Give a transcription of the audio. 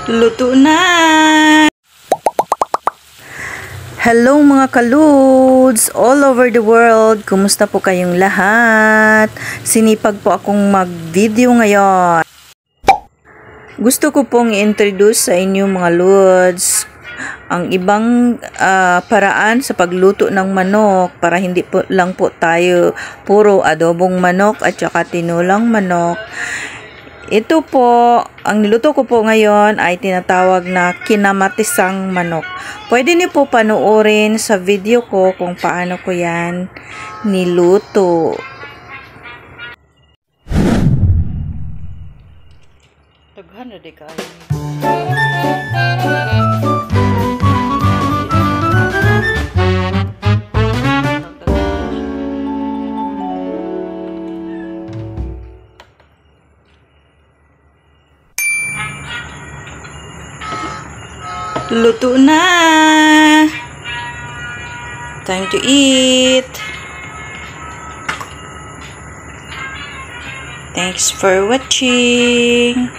Luto na! Hello mga kaludes all over the world. Kumusta po kayong lahat? Sinipag po akong mag-video ngayon. Gusto ko pong i-introduce sa inyo mga ludes ang ibang paraan sa pagluto ng manok para hindi po lang po tayo puro adobong manok at saka tinulang manok. Ito po, ang niluto ko po ngayon ay tinatawag na kinamatisang manok. Pwede niyo po panoorin sa video ko kung paano ko yan niluto. Taghan na di kayo. Luto na! Time to eat! Thanks for watching!